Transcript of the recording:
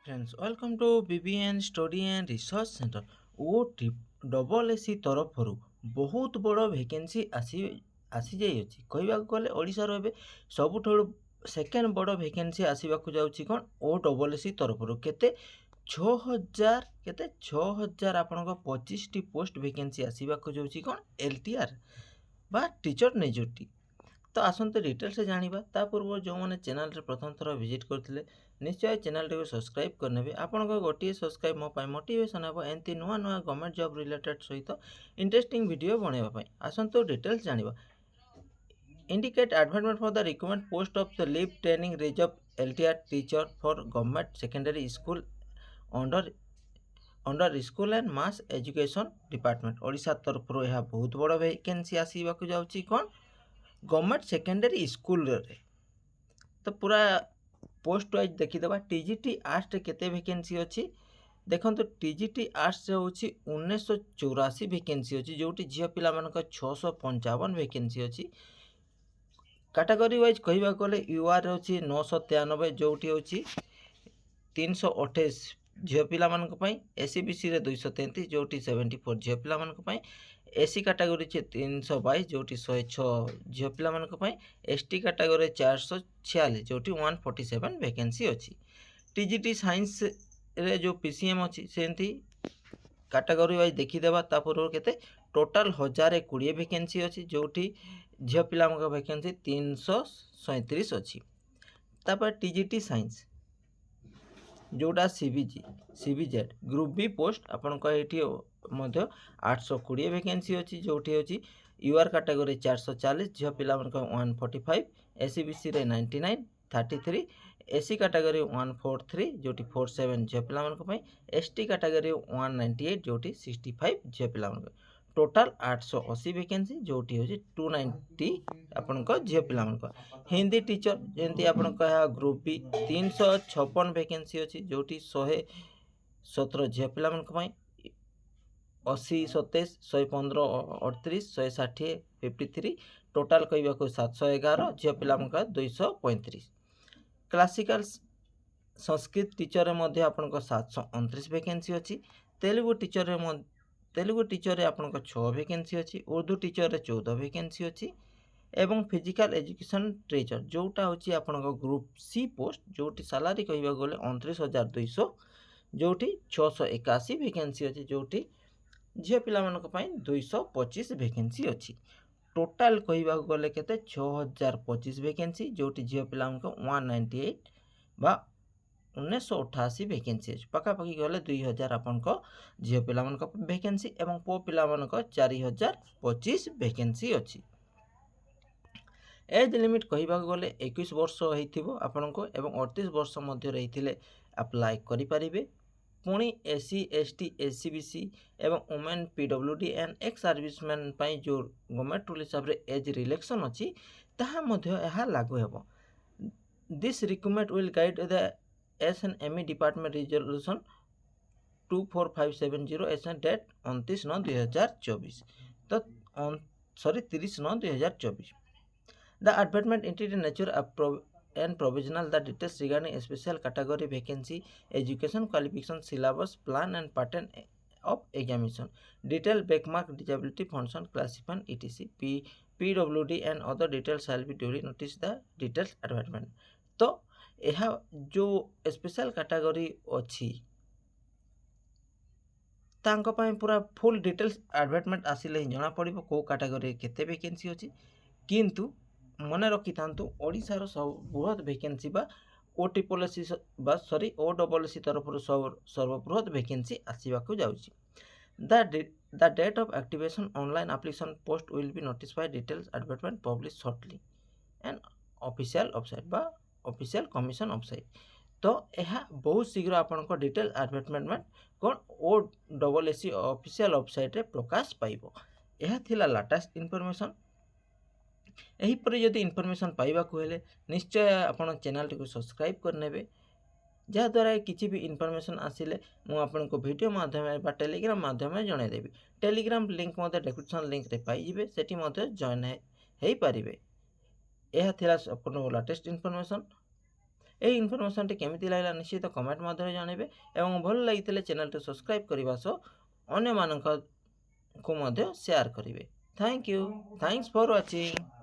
Friends welcome to BBN study and research centre ओ OSSC तरफर बहुत बड़ वैकेंसी आसी जाई अछि कहबा गले ओडिसा रो एबे सबुठो सेकेंड बड़ वैकेंसी आसीबाकू जाउछि कोन OSSC तरफर केते 6000 केते 6000 आपनको 25 टी पोस्ट वैकेंसी आसीबाकू जाउछि कोन LTR बा टीचर निजुक्ति। तो आसंते डिटेल से जानिबा ता पूर्व जो माने चैनल रे प्रथम थर विजिट करथिले निश्चय चैनल टे सब्सक्राइब करनेबे आपनको गोटिए सब्सक्राइब मो पाई मोटिवेशन हबो एंती नुआ नुआ गवर्नमेंट जॉब रिलेटेड सहित इंटरेस्टिंग वीडियो बनेबा पाई आसंतो डिटेल्स जानिबा। Indicate advertisement for the required post of the leave training reserve LTR teacher for government secondary school under school and mass education department Odisha तरफ रो यह बहुत बड़ वैकेंसी आसीबाकू जाउछि कोन गवर्नमेंट सेकेंडरी स्कूल रे। तो पूरा पोस्ट वाइज देखीदेवा टीजीटी आर्ट्स केते वैकेंसी अच्छी देखो तो टीजीटी आर्ट्स होची 1984 वैकेंसी अच्छी जोटी झियो पिला मानक 655 वैकेंसी अच्छी। कैटेगरी वाइज कहबा गले यूआर होची 993 जोटी होची 328 झियो पिला मानक पई एससीबीसी रे 233 जोटी 74 झियो पिला मानक पई एसी कैटेगरी 322 जोटी 106 झियो पिला मानक पई एसटी कैटेगरी 446 जोटी 147 वैकेंसी अछि। टीजीटी साइंस रे जो पीसीएम अछि सेंती कैटेगरी वाइज देखि देबा ता पूर्व केते टोटल 1020 वैकेंसी अछि जोटी झियो पिला मानक वैकेंसी 337 अछि। तापर टीजीटी साइंस जोटा सीबीजेड ग्रुप बी पोस्ट आपण ये 820 वैकेंसी अच्छी जोटी अच्छी यूआर कैटेगरी 440 झियो पिला 145 एससीबीसी रे 99 33 एसी कैटेगरी 143 जोटी 47 झियो पिला एसटी कैटेगरी 198 जोटी 65 झियो पिला टोटाल 880 वैकेंसी जोटी होची 290 आपण झियो पिला हिंदी टीचर जंती आपण ग्रुप बी 356 वैकेंसी अच्छी जोटी 117 झियो पिला 80 27 115 38 160 53 टोटाल कहबा 711 झियो पिला 235 क्लासिकल संस्कृत टीचर रे आपण 729 वैकेंसी अच्छी तेलुगु टीचर रे आपण 6 वैकेंसी अच्छी उर्दू टीचर रे 14 वैकेंसी अच्छी एवं फिजिकल एजुकेशन टीचर जोटा होची आपण ग्रुप सी पोस्ट जोटी सैलरी कहबा गले 29200 जोटी 681 वैकेंसी अच्छी जोटी झियो पिला 225 वैकेंसी अच्छी टोटाल कहबा गले केते 6025 वैकेंसी जोटी झियो पिला 198 बा 1988 वैकेंसी अच्छी पाखापाखि गले 2000 आपण झियो पिला वैकेंसी एवं पो पिला 4025 वैकेंसी अच्छी। एज लिमिट कहबा गले 21 वर्ष होइथिबो आपनको एवं 38 वर्ष मध्य रहिथिले अप्लाई करि परिबे। पुणी एससी एसटी एससीबीसी एवं women PWD and ex serviceman पई जो गवर्नमेंट रूल हिसाब रे एज रिलेक्शन अछि ताहा मध्य एहा लागू हेबो। This requirement will guide the SNME department resolution 24570 SN date 29/9/2024 तो 30/9/2024 The advertisement entity nature and provisional the details regarding a special category vacancy, education qualification, syllabus, plan and pattern of examination, detail backmark, disability function, classification, etc. PWD and other details shall be duly notice the details advertisement. तो यह जो special category अच्छी तांको पाए पूरा full details advertisement आसिले ही जना पड़िबो को category केते वैकेंसी अछि किंतु मन रखी था ओडिशार सर्वबृहत वैकेंसी बा OSSC तरफ सर्वबृहत वैकेंसी आसवाक जाउछि। The date of activation online application post will be notified details advertisement publish shortly and official website बा ऑफिशियल कमीशन वेबसाइट तो यह बहुत शीघ्र आपन डिटेल एडवर्टाइजमेंट कौन OSSC ऑफिशियल वेबसाइट रे प्रकाश पाइबो। यह थिला लेटेस्ट इनफॉरमेशन एहीपरि जदि इनफॉरमेशन पाइबाकू हेले निश्चय आपण चैनल टी को सब्सक्राइब करनेबे जहाँद्वारा किसी भी इनफॉरमेशन आसिले मु आपनको वीडियो माध्यम बा टेलीग्राम माध्यम जणाई देबी। टेलीग्राम लिंक मते डिस्क्रिप्शन लिंक रे पाई जिवे सेठी मते जॉइन हेई परिबे। यह थिला अपन लेटेस्ट इनफॉरमेशन এই ইনফର୍ମେସନ୍ଟି କେମିତି ଲାଗିଲା ନିଶ୍ଚିତ କମେଣ୍ଟ ମଧ୍ୟରେ ଜଣାଇବେ ଏବଂ ଭଲ ଲାଗିଥିଲେ ଚ୍ୟାନେଲଟି ସବସ୍କ୍ରାଇବ୍ କରିବା ସହ ଅନ୍ୟମାନଙ୍କୁ ମଧ୍ୟ ସେୟାର କରିବେ। Thank you. Thanks for watching.